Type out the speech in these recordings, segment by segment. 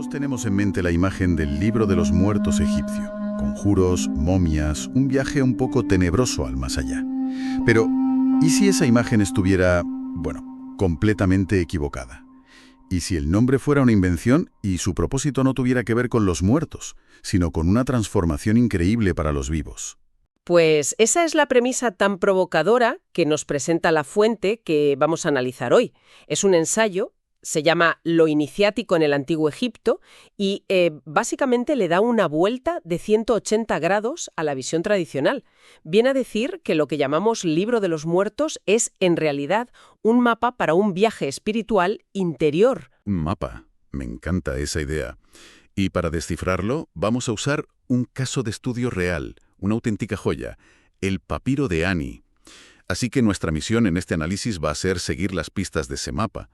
Todos tenemos en mente la imagen del libro de los muertos egipcio, conjuros, momias, un viaje un poco tenebroso al más allá. Pero, ¿y si esa imagen estuviera, completamente equivocada? ¿Y si el nombre fuera una invención y su propósito no tuviera que ver con los muertos, sino con una transformación increíble para los vivos? Pues esa es la premisa tan provocadora que nos presenta la fuente que vamos a analizar hoy. Es un ensayo, se llama Lo iniciático en el Antiguo Egipto y básicamente le da una vuelta de 180 grados a la visión tradicional. Viene a decir que lo que llamamos libro de los muertos es en realidad un mapa para un viaje espiritual interior. Un mapa. Me encanta esa idea. Y para descifrarlo, vamos a usar un caso de estudio real, una auténtica joya, el papiro de Ani. Así que nuestra misión en este análisis va a ser seguir las pistas de ese mapa.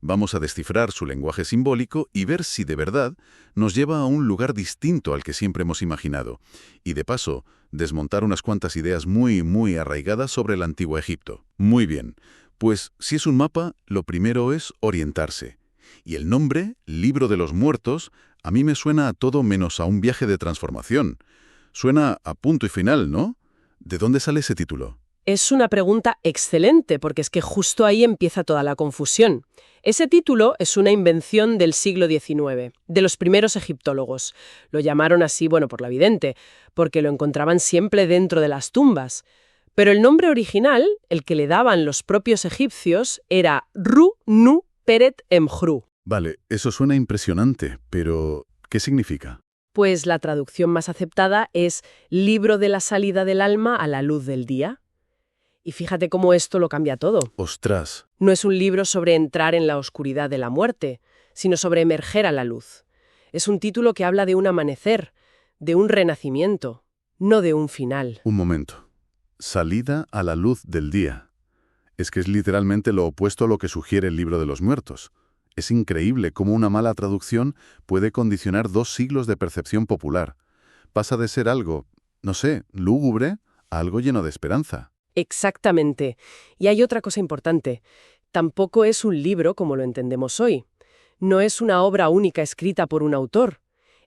Vamos a descifrar su lenguaje simbólico y ver si de verdad nos lleva a un lugar distinto al que siempre hemos imaginado. Y de paso, desmontar unas cuantas ideas muy arraigadas sobre el Antiguo Egipto. Muy bien, pues si es un mapa, lo primero es orientarse. Y el nombre, Libro de los Muertos, a mí me suena a todo menos a un viaje de transformación. Suena a punto y final, ¿no? ¿De dónde sale ese título? Es una pregunta excelente porque es que justo ahí empieza toda la confusión. Ese título es una invención del siglo XIX, de los primeros egiptólogos. Lo llamaron así, por la vidente, porque lo encontraban siempre dentro de las tumbas. Pero el nombre original, el que le daban los propios egipcios, era Ru-Nu-Peret-Emhru. Vale, eso suena impresionante, pero ¿qué significa? Pues la traducción más aceptada es Libro de la salida del alma a la luz del día. Y fíjate cómo esto lo cambia todo. ¡Ostras! No es un libro sobre entrar en la oscuridad de la muerte, sino sobre emerger a la luz. Es un título que habla de un amanecer, de un renacimiento, no de un final. Un momento. Salida a la luz del día. Es que es literalmente lo opuesto a lo que sugiere el libro de los muertos. Es increíble cómo una mala traducción puede condicionar 2 siglos de percepción popular. Pasa de ser algo, lúgubre, a algo lleno de esperanza. Exactamente. Y hay otra cosa importante. Tampoco es un libro como lo entendemos hoy. No es una obra única escrita por un autor.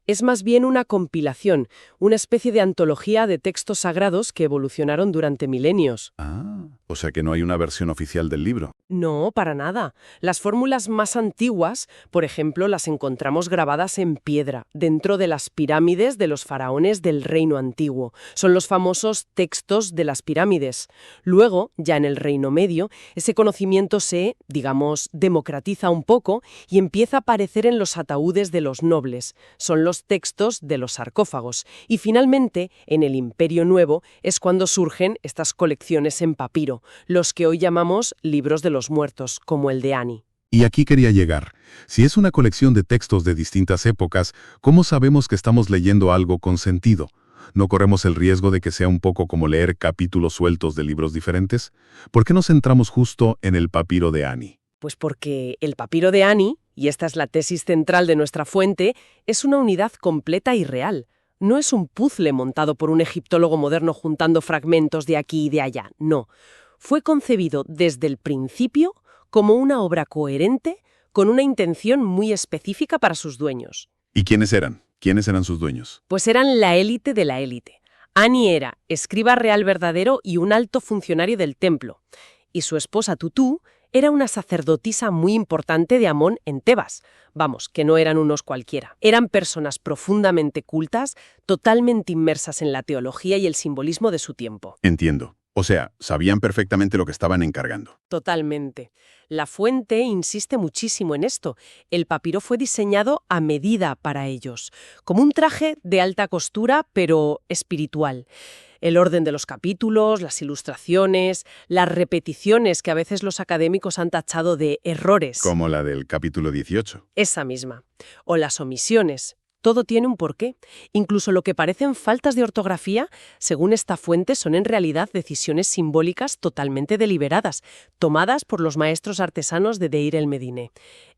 Es más bien una compilación, una especie de antología de textos sagrados que evolucionaron durante milenios. Ah, o sea que no hay una versión oficial del libro. No, para nada. Las fórmulas más antiguas, por ejemplo, las encontramos grabadas en piedra, dentro de las pirámides de los faraones del Reino Antiguo. Son los famosos textos de las pirámides. Luego, ya en el Reino Medio, ese conocimiento se, democratiza un poco y empieza a aparecer en los ataúdes de los nobles. Son los textos de los sarcófagos. Y finalmente, en el Imperio Nuevo, es cuando surgen estas colecciones en papiro, los que hoy llamamos libros de los muertos, como el de Ani. Y aquí quería llegar. Si es una colección de textos de distintas épocas, ¿cómo sabemos que estamos leyendo algo con sentido? ¿No corremos el riesgo de que sea un poco como leer capítulos sueltos de libros diferentes? ¿Por qué nos centramos justo en el papiro de Ani? Pues porque el papiro de Ani, y esta es la tesis central de nuestra fuente, es una unidad completa y real. No es un puzzle montado por un egiptólogo moderno juntando fragmentos de aquí y de allá, no. Fue concebido desde el principio como una obra coherente con una intención muy específica para sus dueños. ¿Y quiénes eran? ¿Quiénes eran sus dueños? Pues eran la élite de la élite. Ani era escriba real verdadero y un alto funcionario del templo. Y su esposa Tutú era una sacerdotisa muy importante de Amón en Tebas. Vamos, que no eran unos cualquiera. Eran personas profundamente cultas, totalmente inmersas en la teología y el simbolismo de su tiempo. Entiendo. O sea, sabían perfectamente lo que estaban encargando. Totalmente. La fuente insiste muchísimo en esto. El papiro fue diseñado a medida para ellos, como un traje de alta costura, pero espiritual. El orden de los capítulos, las ilustraciones, las repeticiones que a veces los académicos han tachado de errores. Como la del capítulo 18. Esa misma. O las omisiones. Todo tiene un porqué. Incluso lo que parecen faltas de ortografía, según esta fuente, son en realidad decisiones simbólicas totalmente deliberadas, tomadas por los maestros artesanos de Deir el-Medine.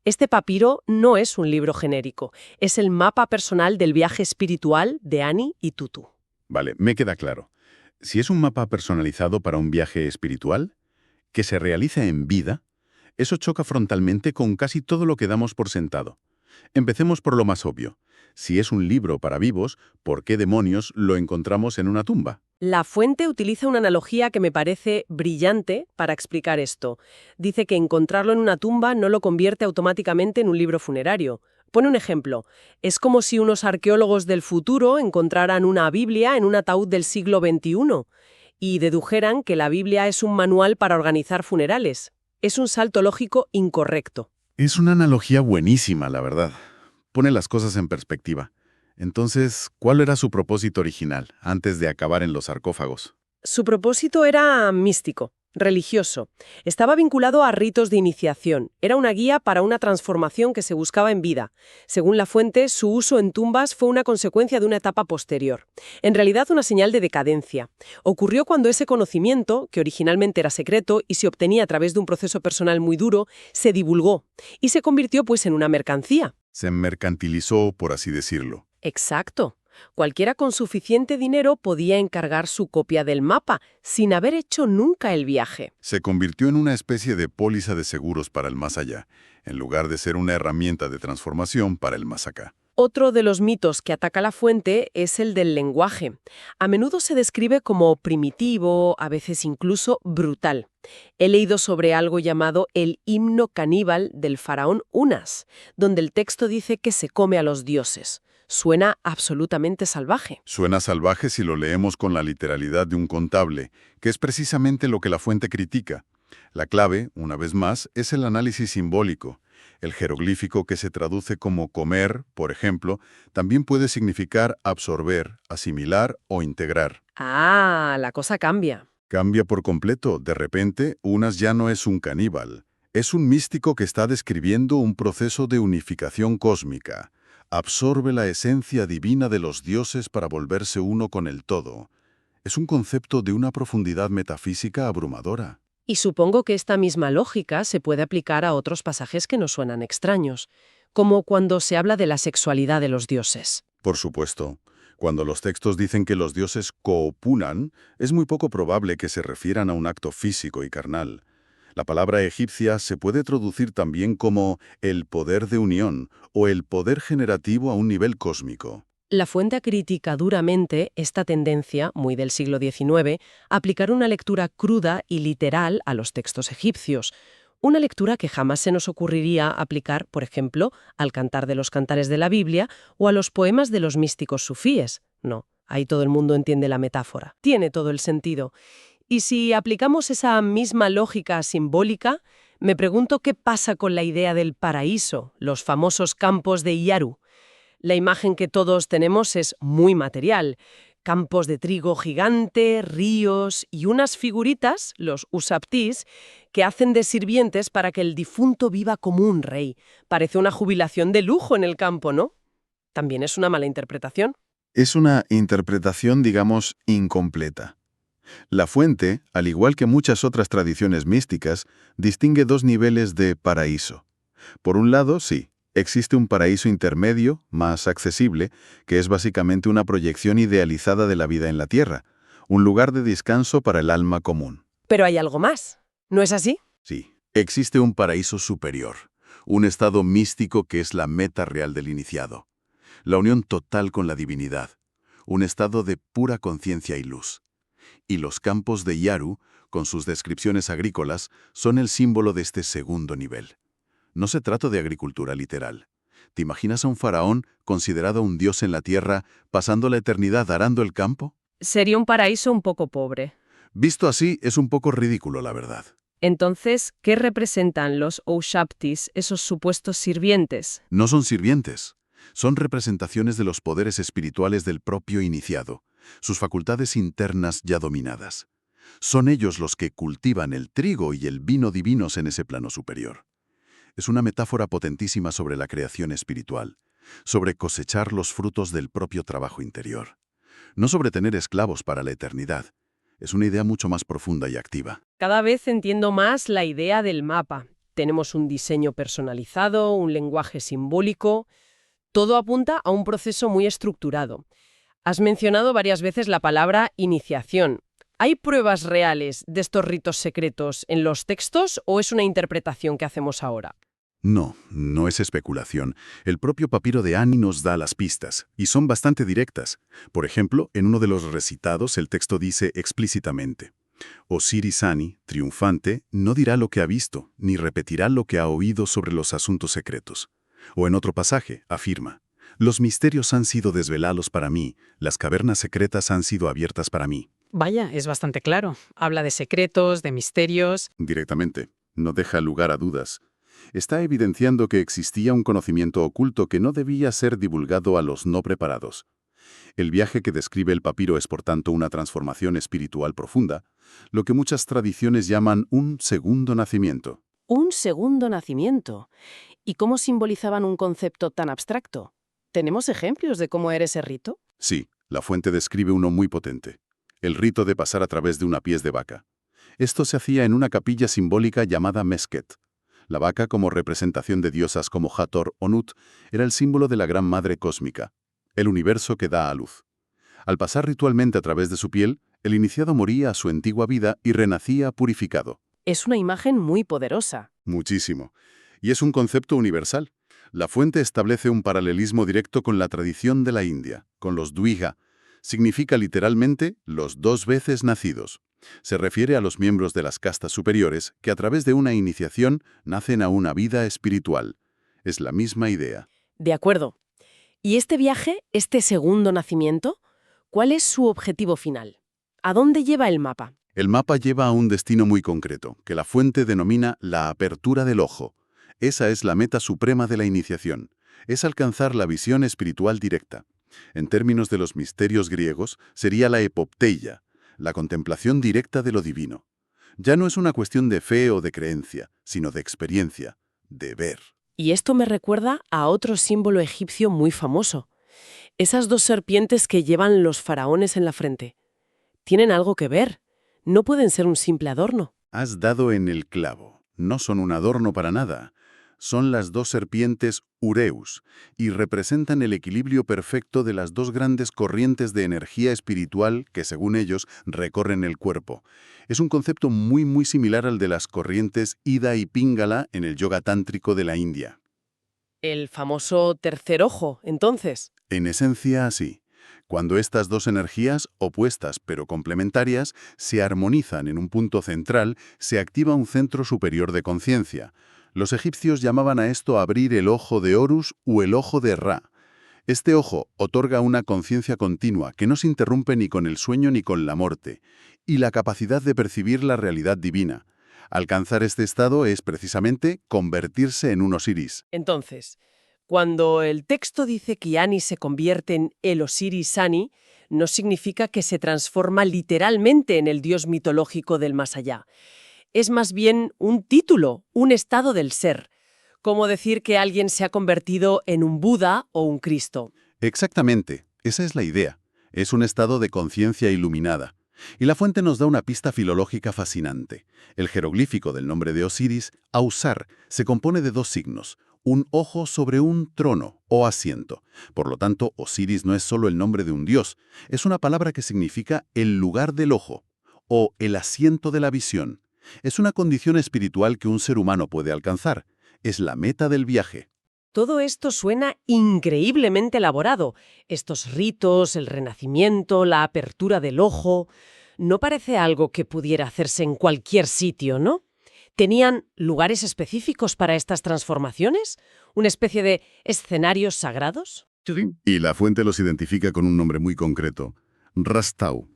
Este papiro no es un libro genérico, es el mapa personal del viaje espiritual de Ani y Tutú. Vale, me queda claro. Si es un mapa personalizado para un viaje espiritual, que se realiza en vida, eso choca frontalmente con casi todo lo que damos por sentado. Empecemos por lo más obvio. Si es un libro para vivos, ¿por qué demonios lo encontramos en una tumba? La fuente utiliza una analogía que me parece brillante para explicar esto. Dice que encontrarlo en una tumba no lo convierte automáticamente en un libro funerario. Pone un ejemplo. Es como si unos arqueólogos del futuro encontraran una Biblia en un ataúd del siglo XXI y dedujeran que la Biblia es un manual para organizar funerales. Es un salto lógico incorrecto. Es una analogía buenísima, la verdad. Pone las cosas en perspectiva. Entonces, ¿cuál era su propósito original, antes de acabar en los sarcófagos? Su propósito era místico, religioso. Estaba vinculado a ritos de iniciación. Era una guía para una transformación que se buscaba en vida. Según la fuente, su uso en tumbas fue una consecuencia de una etapa posterior. En realidad, una señal de decadencia. Ocurrió cuando ese conocimiento, que originalmente era secreto y se obtenía a través de un proceso personal muy duro, se divulgó y se convirtió pues en una mercancía. Se mercantilizó, por así decirlo. Exacto. Cualquiera con suficiente dinero podía encargar su copia del mapa, sin haber hecho nunca el viaje. Se convirtió en una especie de póliza de seguros para el más allá, en lugar de ser una herramienta de transformación para el más acá. Otro de los mitos que ataca la fuente es el del lenguaje. A menudo se describe como primitivo, a veces incluso brutal. He leído sobre algo llamado el himno caníbal del faraón Unas, donde el texto dice que se come a los dioses. Suena absolutamente salvaje. Suena salvaje si lo leemos con la literalidad de un contable, que es precisamente lo que la fuente critica. La clave, una vez más, es el análisis simbólico. El jeroglífico que se traduce como comer, por ejemplo, también puede significar absorber, asimilar o integrar. Ah, la cosa cambia. Cambia por completo. De repente, Unas ya no es un caníbal. Es un místico que está describiendo un proceso de unificación cósmica. Absorbe la esencia divina de los dioses para volverse uno con el todo. Es un concepto de una profundidad metafísica abrumadora. Y supongo que esta misma lógica se puede aplicar a otros pasajes que nos suenan extraños, como cuando se habla de la sexualidad de los dioses. Por supuesto, cuando los textos dicen que los dioses coopunan, es muy poco probable que se refieran a un acto físico y carnal. La palabra egipcia se puede traducir también como el poder de unión o el poder generativo a un nivel cósmico. La fuente critica duramente esta tendencia, muy del siglo XIX, a aplicar una lectura cruda y literal a los textos egipcios. Una lectura que jamás se nos ocurriría aplicar, por ejemplo, al Cantar de los Cantares de la Biblia o a los poemas de los místicos sufíes. No, ahí todo el mundo entiende la metáfora. Tiene todo el sentido. Y si aplicamos esa misma lógica simbólica, me pregunto qué pasa con la idea del paraíso, los famosos campos de Yaru. La imagen que todos tenemos es muy material. Campos de trigo gigante, ríos y unas figuritas, los ushabtis, que hacen de sirvientes para que el difunto viva como un rey. Parece una jubilación de lujo en el campo, ¿no? También es una mala interpretación. Es una interpretación, digamos, incompleta. La fuente, al igual que muchas otras tradiciones místicas, distingue dos niveles de paraíso. Por un lado, sí, existe un paraíso intermedio, más accesible, que es básicamente una proyección idealizada de la vida en la Tierra, un lugar de descanso para el alma común. Pero hay algo más, ¿no es así? Sí, existe un paraíso superior, un estado místico que es la meta real del iniciado, la unión total con la divinidad, un estado de pura conciencia y luz. Y los campos de Yaru, con sus descripciones agrícolas, son el símbolo de este segundo nivel. No se trata de agricultura literal. ¿Te imaginas a un faraón, considerado un dios en la tierra, pasando la eternidad arando el campo? Sería un paraíso un poco pobre. Visto así, es un poco ridículo, la verdad. Entonces, ¿qué representan los ushabtis, esos supuestos sirvientes? No son sirvientes. Son representaciones de los poderes espirituales del propio iniciado, sus facultades internas ya dominadas. Son ellos los que cultivan el trigo y el vino divinos en ese plano superior. Es una metáfora potentísima sobre la creación espiritual, sobre cosechar los frutos del propio trabajo interior. No sobre tener esclavos para la eternidad. Es una idea mucho más profunda y activa. Cada vez entiendo más la idea del mapa. Tenemos un diseño personalizado, un lenguaje simbólico. Todo apunta a un proceso muy estructurado. Has mencionado varias veces la palabra iniciación. ¿Hay pruebas reales de estos ritos secretos en los textos o es una interpretación que hacemos ahora? No, no es especulación. El propio papiro de Ani nos da las pistas, y son bastante directas. Por ejemplo, en uno de los recitados el texto dice explícitamente: Osiris Ani, triunfante, no dirá lo que ha visto, ni repetirá lo que ha oído sobre los asuntos secretos. O en otro pasaje, afirma: los misterios han sido desvelados para mí, las cavernas secretas han sido abiertas para mí. Vaya, es bastante claro. Habla de secretos, de misterios. Directamente, no deja lugar a dudas. Está evidenciando que existía un conocimiento oculto que no debía ser divulgado a los no preparados. El viaje que describe el papiro es, por tanto, una transformación espiritual profunda, lo que muchas tradiciones llaman un segundo nacimiento. Un segundo nacimiento. ¿Y cómo simbolizaban un concepto tan abstracto? ¿Tenemos ejemplos de cómo era ese rito? Sí, la fuente describe uno muy potente: el rito de pasar a través de una pies de vaca. Esto se hacía en una capilla simbólica llamada Mesquet. La vaca, como representación de diosas como Hathor o Nut, era el símbolo de la Gran Madre Cósmica, el universo que da a luz. Al pasar ritualmente a través de su piel, el iniciado moría a su antigua vida y renacía purificado. Es una imagen muy poderosa. Muchísimo. Y es un concepto universal. La fuente establece un paralelismo directo con la tradición de la India, con los Dwija. Significa literalmente los dos veces nacidos. Se refiere a los miembros de las castas superiores que a través de una iniciación nacen a una vida espiritual. Es la misma idea. De acuerdo. ¿Y este viaje, este segundo nacimiento, cuál es su objetivo final? ¿A dónde lleva el mapa? El mapa lleva a un destino muy concreto, que la fuente denomina la apertura del ojo. Esa es la meta suprema de la iniciación. Es alcanzar la visión espiritual directa. En términos de los misterios griegos, sería la epopteia, la contemplación directa de lo divino. Ya no es una cuestión de fe o de creencia, sino de experiencia, de ver. Y esto me recuerda a otro símbolo egipcio muy famoso. Esas dos serpientes que llevan los faraones en la frente. Tienen algo que ver. No pueden ser un simple adorno. Has dado en el clavo. No son un adorno para nada. Son las dos serpientes Ureus y representan el equilibrio perfecto de las dos grandes corrientes de energía espiritual que, según ellos, recorren el cuerpo. Es un concepto muy similar al de las corrientes Ida y Pingala en el yoga tántrico de la India. El famoso tercer ojo, entonces. En esencia, sí. Cuando estas dos energías, opuestas pero complementarias, se armonizan en un punto central, se activa un centro superior de conciencia. Los egipcios llamaban a esto abrir el ojo de Horus o el ojo de Ra. Este ojo otorga una conciencia continua que no se interrumpe ni con el sueño ni con la muerte, y la capacidad de percibir la realidad divina. Alcanzar este estado es, precisamente, convertirse en un Osiris. Entonces, cuando el texto dice que Ani se convierte en el Osiris Ani, no significa que se transforma literalmente en el dios mitológico del más allá. Es más bien un título, un estado del ser, como decir que alguien se ha convertido en un Buda o un Cristo. Exactamente, esa es la idea. Es un estado de conciencia iluminada. Y la fuente nos da una pista filológica fascinante. El jeroglífico del nombre de Osiris, Ausar, se compone de dos signos, un ojo sobre un trono o asiento. Por lo tanto, Osiris no es solo el nombre de un dios, es una palabra que significa el lugar del ojo o el asiento de la visión. Es una condición espiritual que un ser humano puede alcanzar. Es la meta del viaje. Todo esto suena increíblemente elaborado. Estos ritos, el renacimiento, la apertura del ojo. No parece algo que pudiera hacerse en cualquier sitio, ¿no? ¿Tenían lugares específicos para estas transformaciones? ¿Una especie de escenarios sagrados? Y la fuente los identifica con un nombre muy concreto: Rastau.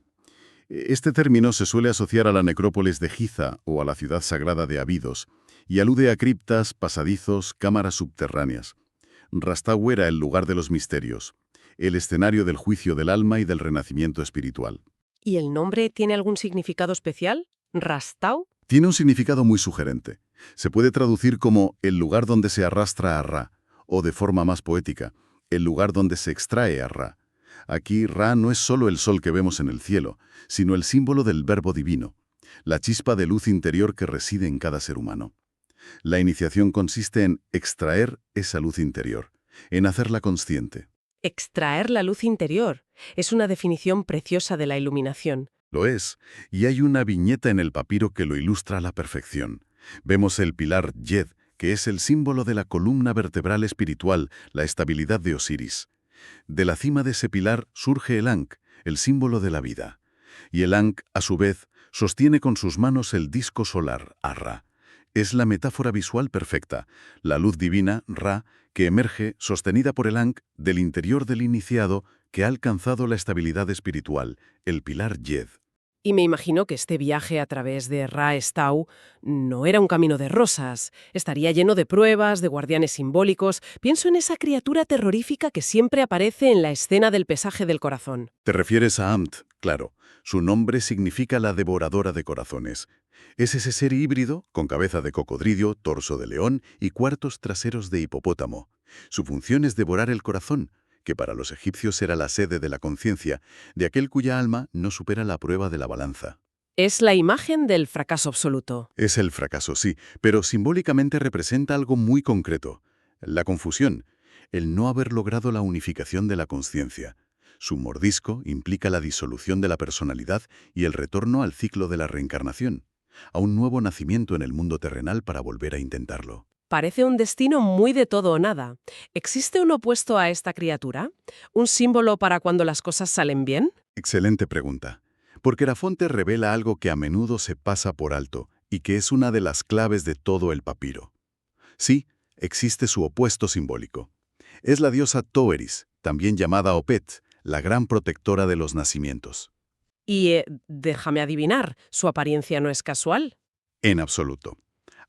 Este término se suele asociar a la necrópolis de Giza o a la ciudad sagrada de Abidos, y alude a criptas, pasadizos, cámaras subterráneas. Rastau era el lugar de los misterios, el escenario del juicio del alma y del renacimiento espiritual. ¿Y el nombre tiene algún significado especial? ¿Rastau? Tiene un significado muy sugerente. Se puede traducir como el lugar donde se arrastra a Ra, o de forma más poética, el lugar donde se extrae a Ra. Aquí Ra no es solo el sol que vemos en el cielo, sino el símbolo del verbo divino, la chispa de luz interior que reside en cada ser humano. La iniciación consiste en extraer esa luz interior, en hacerla consciente. Extraer la luz interior. Es una definición preciosa de la iluminación. Lo es, y hay una viñeta en el papiro que lo ilustra a la perfección. Vemos el pilar Yed, que es el símbolo de la columna vertebral espiritual, la estabilidad de Osiris. De la cima de ese pilar surge el Ankh, el símbolo de la vida. Y el Ankh, a su vez, sostiene con sus manos el disco solar, Ra. Es la metáfora visual perfecta, la luz divina, Ra, que emerge, sostenida por el Ankh, del interior del iniciado que ha alcanzado la estabilidad espiritual, el pilar Yed. Y me imagino que este viaje a través de Ra-Estau no era un camino de rosas. Estaría lleno de pruebas, de guardianes simbólicos. Pienso en esa criatura terrorífica que siempre aparece en la escena del pesaje del corazón. ¿Te refieres a Amt? Claro. Su nombre significa la devoradora de corazones. Es ese ser híbrido, con cabeza de cocodrilo, torso de león y cuartos traseros de hipopótamo. Su función es devorar el corazón, que para los egipcios era la sede de la conciencia, de aquel cuya alma no supera la prueba de la balanza. Es la imagen del fracaso absoluto. Es el fracaso, sí, pero simbólicamente representa algo muy concreto. La confusión, el no haber logrado la unificación de la conciencia. Su mordisco implica la disolución de la personalidad y el retorno al ciclo de la reencarnación, a un nuevo nacimiento en el mundo terrenal para volver a intentarlo. Parece un destino muy de todo o nada. ¿Existe un opuesto a esta criatura? ¿Un símbolo para cuando las cosas salen bien? Excelente pregunta, porque Erafonte revela algo que a menudo se pasa por alto y que es una de las claves de todo el papiro. Sí, existe su opuesto simbólico. Es la diosa Toeris, también llamada Opet, la gran protectora de los nacimientos. Y, déjame adivinar, ¿su apariencia no es casual? En absoluto.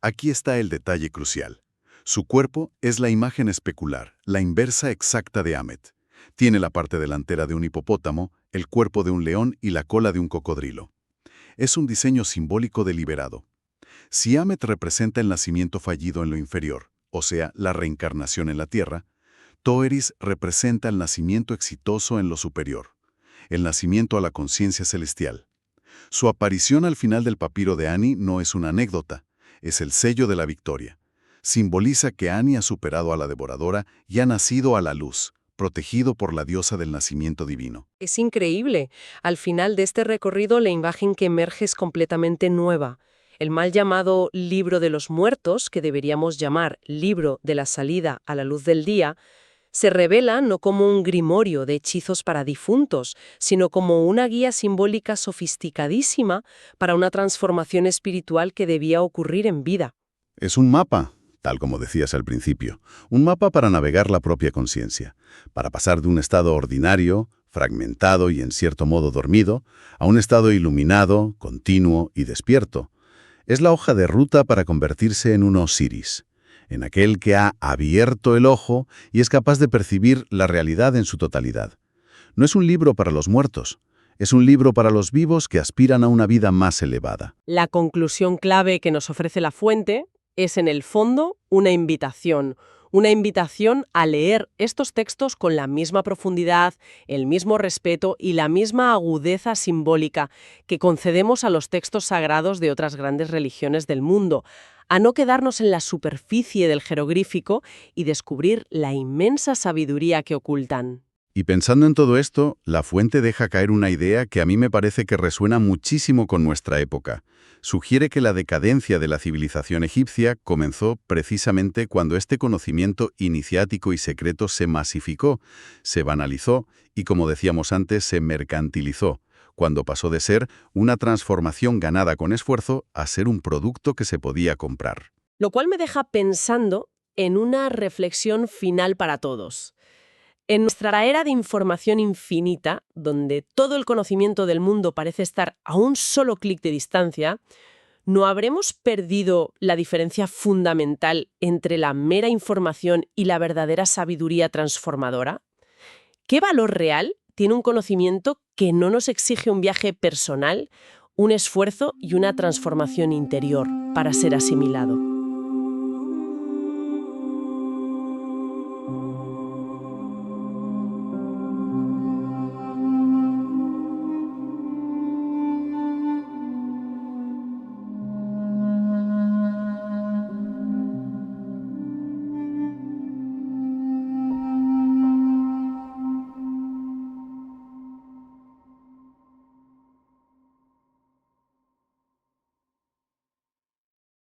Aquí está el detalle crucial. Su cuerpo es la imagen especular, la inversa exacta de Amet. Tiene la parte delantera de un hipopótamo, el cuerpo de un león y la cola de un cocodrilo. Es un diseño simbólico deliberado. Si Amet representa el nacimiento fallido en lo inferior, o sea, la reencarnación en la tierra, Toeris representa el nacimiento exitoso en lo superior, el nacimiento a la conciencia celestial. Su aparición al final del papiro de Ani no es una anécdota, es el sello de la victoria. Simboliza que Ani ha superado a la devoradora y ha nacido a la luz, protegido por la diosa del nacimiento divino. Es increíble. Al final de este recorrido, la imagen que emerge es completamente nueva. El mal llamado libro de los muertos, que deberíamos llamar libro de la salida a la luz del día, se revela no como un grimorio de hechizos para difuntos, sino como una guía simbólica sofisticadísima para una transformación espiritual que debía ocurrir en vida. Es un mapa, tal como decías al principio, un mapa para navegar la propia conciencia, para pasar de un estado ordinario, fragmentado y en cierto modo dormido, a un estado iluminado, continuo y despierto. Es la hoja de ruta para convertirse en un Osiris, en aquel que ha abierto el ojo y es capaz de percibir la realidad en su totalidad. No es un libro para los muertos, es un libro para los vivos que aspiran a una vida más elevada. La conclusión clave que nos ofrece la fuente es, en el fondo, una invitación a leer estos textos con la misma profundidad, el mismo respeto y la misma agudeza simbólica que concedemos a los textos sagrados de otras grandes religiones del mundo, a no quedarnos en la superficie del jeroglífico y descubrir la inmensa sabiduría que ocultan. Y pensando en todo esto, la fuente deja caer una idea que a mí me parece que resuena muchísimo con nuestra época. Sugiere que la decadencia de la civilización egipcia comenzó precisamente cuando este conocimiento iniciático y secreto se masificó, se banalizó y, como decíamos antes, se mercantilizó, cuando pasó de ser una transformación ganada con esfuerzo a ser un producto que se podía comprar. Lo cual me deja pensando en una reflexión final para todos. En nuestra era de información infinita, donde todo el conocimiento del mundo parece estar a un solo clic de distancia, ¿no habremos perdido la diferencia fundamental entre la mera información y la verdadera sabiduría transformadora? ¿Qué valor real tiene un conocimiento que no nos exige un viaje personal, un esfuerzo y una transformación interior para ser asimilado?